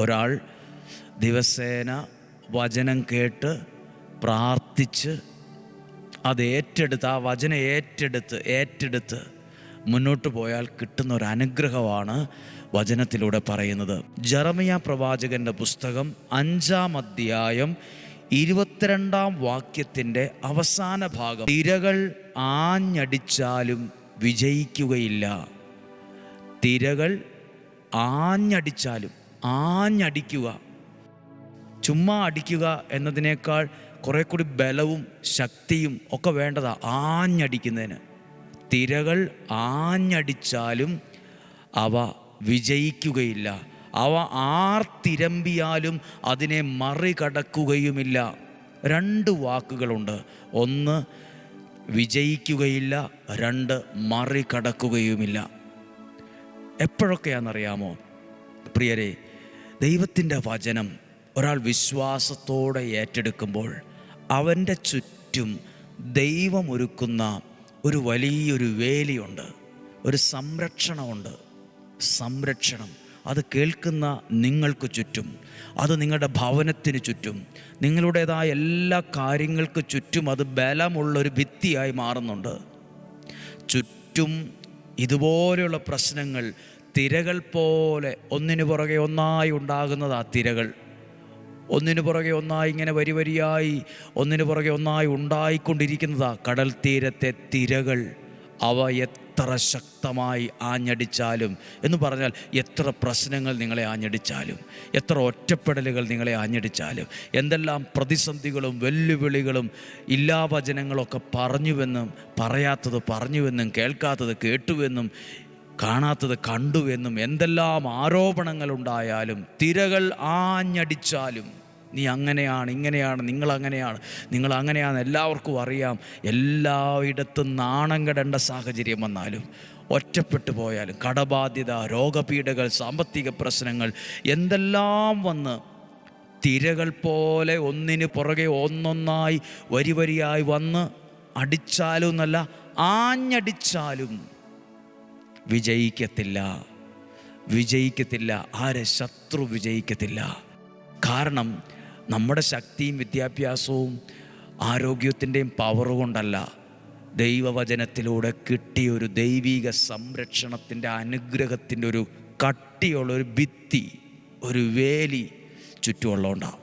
ഒരാൾ ദിവസേന വചനം കേട്ട് പ്രാർത്ഥിച്ച് അത് ഏറ്റെടുത്ത്, ആ വചനം ഏറ്റെടുത്ത് മുന്നോട്ട് പോയാൽ കിട്ടുന്ന ഒരു അനുഗ്രഹമാണ് വചനത്തിലൂടെ പറയുന്നത്. ജെറമ്യാ പ്രവാചകൻ്റെ പുസ്തകം 5-ാം അധ്യായം 22-ാം വാക്യത്തിൻ്റെ അവസാന ഭാഗം, തിരകൾ ആഞ്ഞടിച്ചാലും വിജയിക്കുകയില്ല. തിരകൾ ആഞ്ഞടിക്കുക, ചുമ്മാ അടിക്കുക എന്നതിനേക്കാൾ കുറെ കൂടി ബലവും ശക്തിയും ഒക്കെ വേണ്ടതാ ആഞ്ഞടിക്കുന്നതിന്. തിരകൾ ആഞ്ഞടിച്ചാലും അവ വിജയിക്കുകയില്ല, അവ ആർത്തിരമ്പിയാലും അതിനെ മറികടക്കുകയുമില്ല. 2 വാക്കുകളുണ്ട്. 1 വിജയിക്കുകയില്ല, 2 മറികടക്കുകയുമില്ല. എപ്പോഴൊക്കെയാണെന്നറിയാമോ പ്രിയരെ? ദൈവത്തിൻ്റെ വചനം ഒരാൾ വിശ്വാസത്തോടെ ഏറ്റെടുക്കുമ്പോൾ അവൻ്റെ ചുറ്റും ദൈവം ഒരുക്കുന്ന ഒരു വലിയൊരു വേലിയുണ്ട്, ഒരു സംരക്ഷണം. അത് കേൾക്കുന്ന നിങ്ങൾക്ക് ചുറ്റും, അത് നിങ്ങളുടെ ഭവനത്തിന് ചുറ്റും, നിങ്ങളുടേതായ എല്ലാ കാര്യങ്ങൾക്ക് ചുറ്റും അത് ബലമുള്ളൊരു ഭിത്തിയായി മാറുന്നുണ്ട്. ചുറ്റും ഇതുപോലെയുള്ള പ്രശ്നങ്ങൾ തിരകൾ പോലെ ഒന്നിനു പുറകെ ഒന്നായി ഉണ്ടാകുന്നതാ. തിരകൾ ഒന്നിനു പുറകെ ഒന്നായി ഇങ്ങനെ വരിയായി ഒന്നിനു പുറകെ ഒന്നായി ഉണ്ടായിക്കൊണ്ടിരിക്കുന്നതാ കടൽ തീരത്തെ തിരകൾ. അവ എത്ര ശക്തമായി ആഞ്ഞടിച്ചാലും, എന്ന് പറഞ്ഞാൽ എത്ര പ്രശ്നങ്ങൾ നിങ്ങളെ ആഞ്ഞടിച്ചാലും, എത്ര ഒറ്റപ്പെടലുകൾ നിങ്ങളെ ആഞ്ഞടിച്ചാലും, എന്തെല്ലാം പ്രതിസന്ധികളും വെല്ലുവിളികളും ഇല്ലാവചനങ്ങളൊക്കെ പറഞ്ഞുവെന്നും പറയാത്തത് പറഞ്ഞുവെന്നും കേൾക്കാത്തത് കേട്ടുവെന്നും കാണാത്തത് കണ്ടുവെന്നും എന്തെല്ലാം ആരോപണങ്ങളുണ്ടായാലും, തിരകൾ ആഞ്ഞടിച്ചാലും, നീ അങ്ങനെയാണ് ഇങ്ങനെയാണ് നിങ്ങൾ അങ്ങനെയാണ് എല്ലാവർക്കും അറിയാം, എല്ലായിടത്തും നാണം കെടേണ്ട സാഹചര്യം വന്നാലും, ഒറ്റപ്പെട്ടു പോയാലും, കടബാധ്യത, രോഗപീഠകൾ, സാമ്പത്തിക പ്രശ്നങ്ങൾ എന്തെല്ലാം വന്ന് തിരകൾ പോലെ ഒന്നിന് പുറകെ ഒന്നൊന്നായി വരിയായി വന്ന് അടിച്ചാലും എന്നല്ല, ആഞ്ഞടിച്ചാലും വിജയിക്കത്തില്ല. ശത്രു വിജയിക്കത്തില്ല. കാരണം നമ്മുടെ ശക്തിയും വിദ്യാഭ്യാസവും ആരോഗ്യത്തിൻ്റെയും പവർ കൊണ്ടല്ല, ദൈവവചനത്തിലൂടെ കിട്ടിയ ഒരു ദൈവിക സംരക്ഷണത്തിൻ്റെ അനുഗ്രഹത്തിൻ്റെ ഒരു കട്ടിയുള്ള ഒരു ഭിത്തി, ഒരു വേലി ചുറ്റുമുള്ളതുകൊണ്ടാണ്.